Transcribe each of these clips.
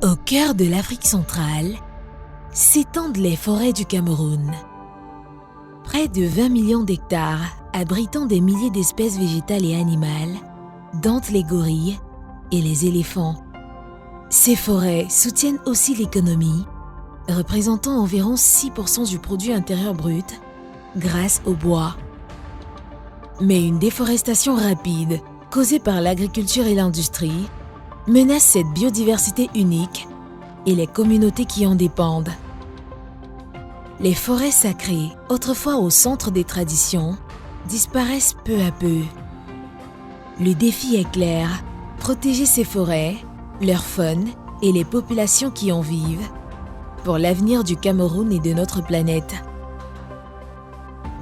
Au cœur de l'Afrique centrale, s'étendent les forêts du Cameroun. Près de 20 millions d'hectares abritant des milliers d'espèces végétales et animales, dont les gorilles et les éléphants. Ces forêts soutiennent aussi l'économie, représentant environ 6% du produit intérieur brut grâce au bois. Mais une déforestation rapide, causée par l'agriculture et l'industrie, menace cette biodiversité unique et les communautés qui en dépendent. Les forêts sacrées, autrefois au centre des traditions, disparaissent peu à peu. Le défi est clair, protéger ces forêts, leur faune et les populations qui en vivent, pour l'avenir du Cameroun et de notre planète.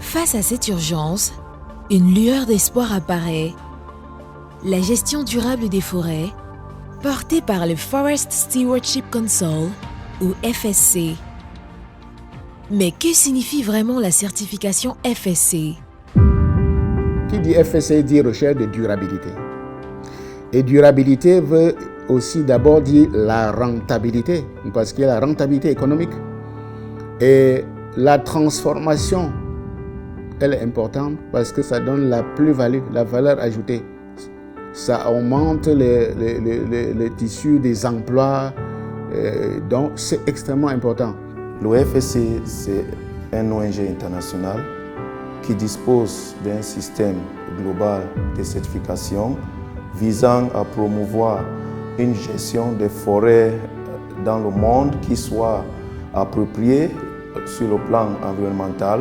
Face à cette urgence, une lueur d'espoir apparaît. La gestion durable des forêts, portée par le Forest Stewardship Council, ou FSC. Mais que signifie vraiment la certification FSC? Qui dit FSC dit recherche de durabilité. Et durabilité veut aussi d'abord dire la rentabilité, parce qu'il y a la rentabilité économique. Et la transformation, elle est importante parce que ça donne la plus-value, la valeur ajoutée. Ça augmente les tissus des emplois, donc c'est extrêmement important. Le FSC, c'est un ONG international qui dispose d'un système global de certification visant à promouvoir une gestion des forêts dans le monde qui soit appropriée sur le plan environnemental,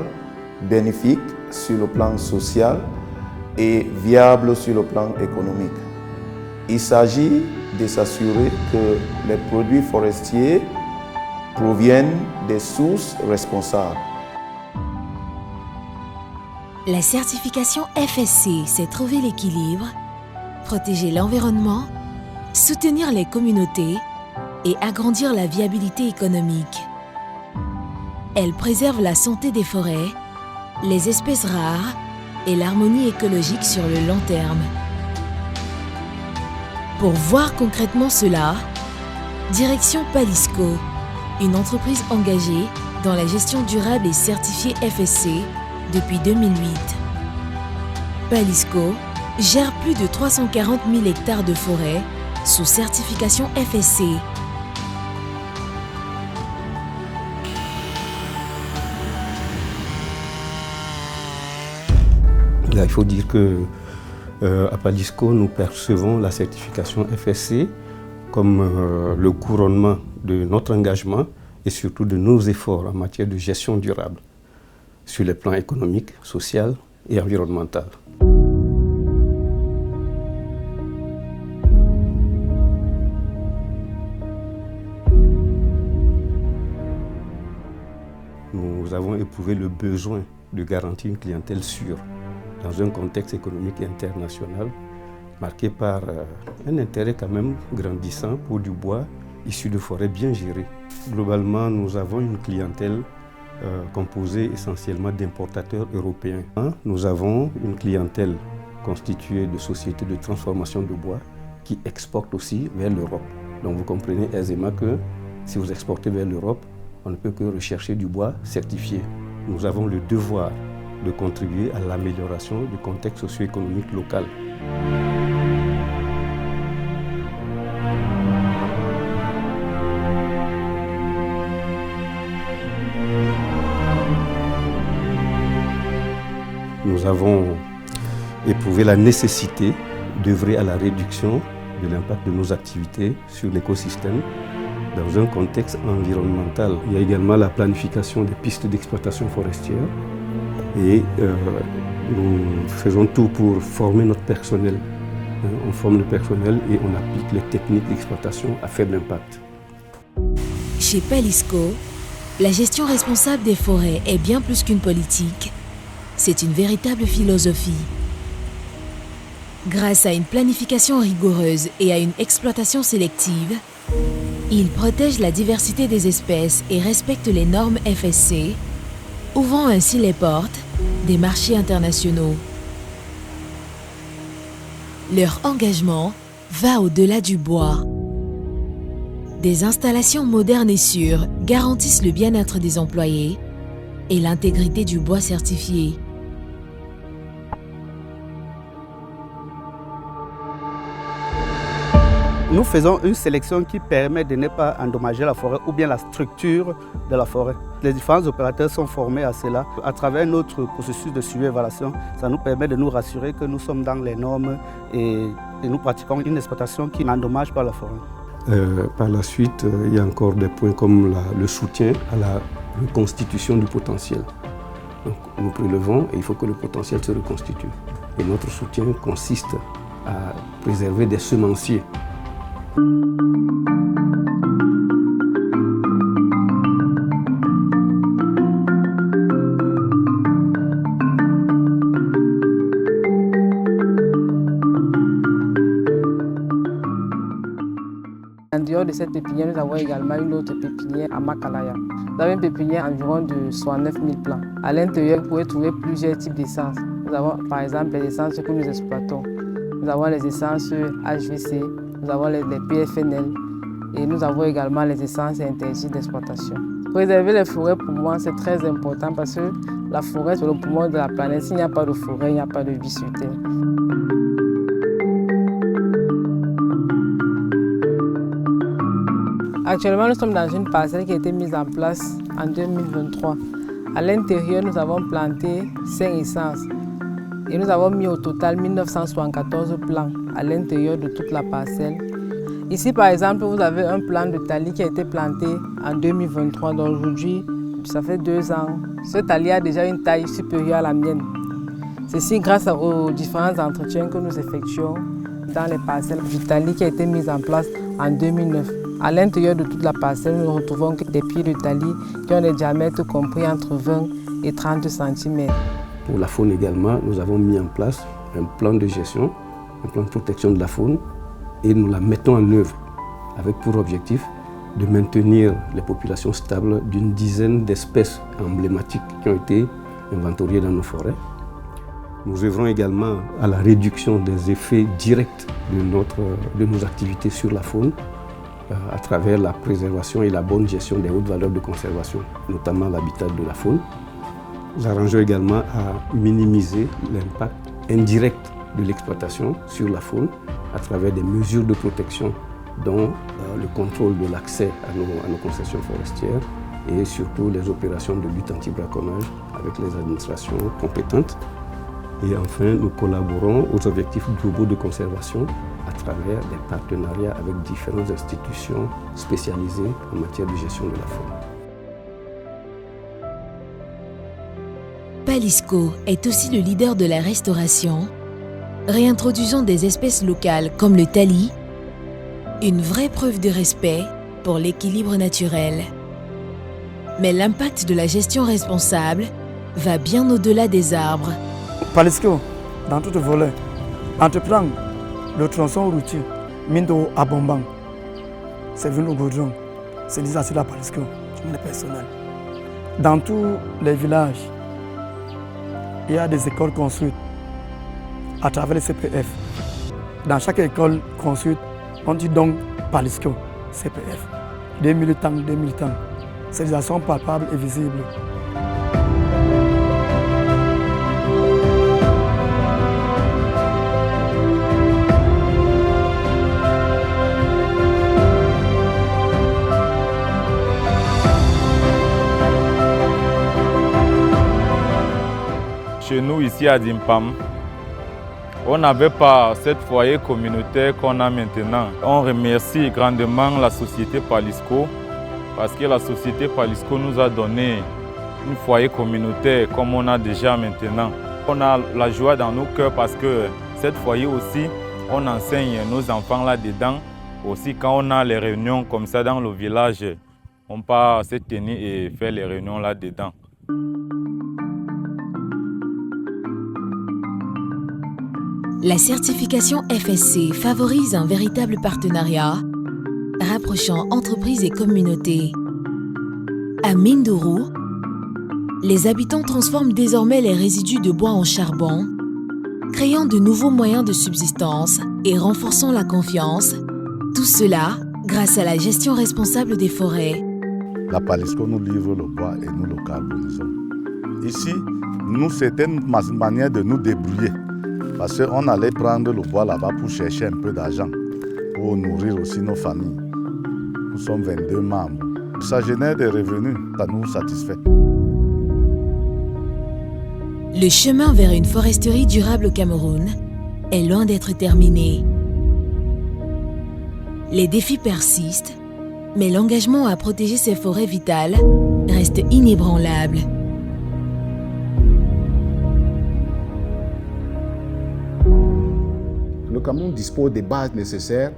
bénéfique sur le plan social et viable sur le plan économique. Il s'agit de s'assurer que les produits forestiers proviennent des sources responsables. La certification FSC, c'est trouver l'équilibre, protéger l'environnement, soutenir les communautés et agrandir la viabilité économique. Elle préserve la santé des forêts, les espèces rares et l'harmonie écologique sur le long terme. Pour voir concrètement cela, direction Palisco, une entreprise engagée dans la gestion durable et certifiée FSC depuis 2008. Palisco gère plus de 340 000 hectares de forêt sous certification FSC. Là, il faut dire que à Palisco, nous percevons la certification FSC comme le couronnement de notre engagement et surtout de nos efforts en matière de gestion durable sur les plans économiques, social et environnemental. Nous avons éprouvé le besoin de garantir une clientèle sûre dans un contexte économique international marqué par un intérêt quand même grandissant pour du bois issu de forêts bien gérées. Globalement, nous avons une clientèle composée essentiellement d'importateurs européens. Nous avons une clientèle constituée de sociétés de transformation de bois qui exportent aussi vers l'Europe. Donc vous comprenez aisément que si vous exportez vers l'Europe, on ne peut que rechercher du bois certifié. Nous avons le devoir de contribuer à l'amélioration du contexte socio-économique local. Nous avons éprouvé la nécessité d'œuvrer à la réduction de l'impact de nos activités sur l'écosystème dans un contexte environnemental. Il y a également la planification des pistes d'exploitation forestière et nous faisons tout pour former notre personnel. On forme le personnel et on applique les techniques d'exploitation à faible impact. Chez Palisco, la gestion responsable des forêts est bien plus qu'une politique. C'est une véritable philosophie. Grâce à une planification rigoureuse et à une exploitation sélective, il protège la diversité des espèces et respecte les normes FSC, ouvrant ainsi les portes des marchés internationaux. Leur engagement va au-delà du bois. Des installations modernes et sûres garantissent le bien-être des employés et l'intégrité du bois certifié. Nous faisons une sélection qui permet de ne pas endommager la forêt ou bien la structure de la forêt. Les différents opérateurs sont formés à cela. À travers notre processus de suivi et évaluation, ça nous permet de nous rassurer que nous sommes dans les normes et nous pratiquons une exploitation qui n'endommage pas la forêt. Par la suite, il y a encore des points comme le soutien à la reconstitution du potentiel. Donc, nous prélevons et il faut que le potentiel se reconstitue. Et notre soutien consiste à préserver des semenciers. En dehors de cette pépinière, nous avons également une autre pépinière à Makalaya. Nous avons une pépinière environ de 69 000 plants. À l'intérieur, vous pouvez trouver plusieurs types d'essences. Nous avons par exemple les essences que nous exploitons. Nous avons les essences HVC, nous avons les PFNL et nous avons également les essences interdites d'exploitation. Préserver les forêts, pour moi, c'est très important parce que la forêt, c'est le poumon de la planète. S'il n'y a pas de forêt, il n'y a pas de vie sur Terre. Actuellement, nous sommes dans une parcelle qui a été mise en place en 2023. À l'intérieur, nous avons planté 5 essences et nous avons mis au total 1974 plants à l'intérieur de toute la parcelle. Ici, par exemple, vous avez un plant de tali qui a été planté en 2023. Donc aujourd'hui, ça fait 2 ans. Ce tali a déjà une taille supérieure à la mienne. Ceci grâce aux différents entretiens que nous effectuons dans les parcelles du tali qui a été mis en place en 2009. À l'intérieur de toute la parcelle, nous ne retrouvons que des pieds de tali qui ont des diamètres compris entre 20 et 30 cm. Pour la faune également, nous avons mis en place un plan de gestion, un plan de protection de la faune et nous la mettons en œuvre avec pour objectif de maintenir les populations stables d'une dizaine d'espèces emblématiques qui ont été inventoriées dans nos forêts. Nous œuvrons également à la réduction des effets directs de nos activités sur la faune à travers la préservation et la bonne gestion des hautes valeurs de conservation, notamment l'habitat de la faune. Nous arrangeons également à minimiser l'impact indirect de l'exploitation sur la faune à travers des mesures de protection dont le contrôle de l'accès à nos concessions forestières et surtout les opérations de lutte anti-braconnage avec les administrations compétentes. Et enfin, nous collaborons aux objectifs globaux de conservation à travers des partenariats avec différentes institutions spécialisées en matière de gestion de la faune. Palisco est aussi le leader de la restauration, réintroduisant des espèces locales comme le tali, une vraie preuve de respect pour l'équilibre naturel. Mais l'impact de la gestion responsable va bien au-delà des arbres. Palisco, dans tout volet, entreprend le tronçon routier Mindo à Bombang. C'est venu au goudron. C'est déjà sur la Palisco, je personnel. Dans tous les villages, il y a des écoles construites à travers les CPF. Dans chaque école construite, on dit donc Palisco, CPF. Des militants. Ces déjà sont palpables et visibles. Chez nous, ici à Dimpam, on n'avait pas cette foyer communautaire qu'on a maintenant. On remercie grandement la société Palisco parce que la société Palisco nous a donné une foyer communautaire comme on a déjà maintenant. On a la joie dans nos cœurs parce que cette foyer aussi, on enseigne nos enfants là-dedans. Aussi quand on a les réunions comme ça dans le village, on part se tenir et faire les réunions là-dedans. La certification FSC favorise un véritable partenariat rapprochant entreprises et communautés. À Mindoro, les habitants transforment désormais les résidus de bois en charbon, créant de nouveaux moyens de subsistance et renforçant la confiance, tout cela grâce à la gestion responsable des forêts. La Palisco nous livre le bois et nous le carbonisons. Ici, nous, c'était une manière de nous débrouiller. Parce qu'on allait prendre le bois là-bas pour chercher un peu d'argent, pour nourrir aussi nos familles. Nous sommes 22 membres. Ça génère des revenus, ça nous satisfait. Le chemin vers une foresterie durable au Cameroun est loin d'être terminé. Les défis persistent, mais l'engagement à protéger ces forêts vitales reste inébranlable. Le Cameroun dispose des bases nécessaires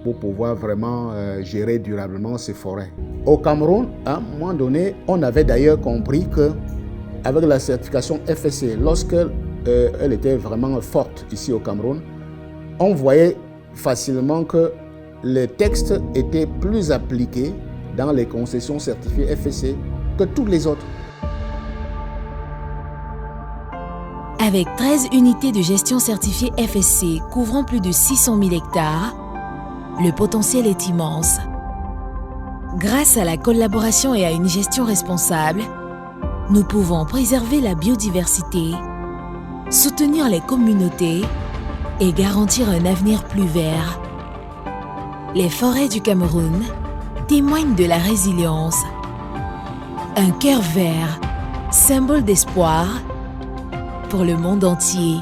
pour pouvoir vraiment gérer durablement ces forêts. Au Cameroun, à un moment donné, on avait d'ailleurs compris qu'avec la certification FSC, lorsqu'elle était vraiment forte ici au Cameroun, on voyait facilement que les textes étaient plus appliqués dans les concessions certifiées FSC que toutes les autres. Avec 13 unités de gestion certifiées FSC couvrant plus de 600 000 hectares, le potentiel est immense. Grâce à la collaboration et à une gestion responsable, nous pouvons préserver la biodiversité, soutenir les communautés et garantir un avenir plus vert. Les forêts du Cameroun témoignent de la résilience. Un cœur vert, symbole d'espoir pour le monde entier.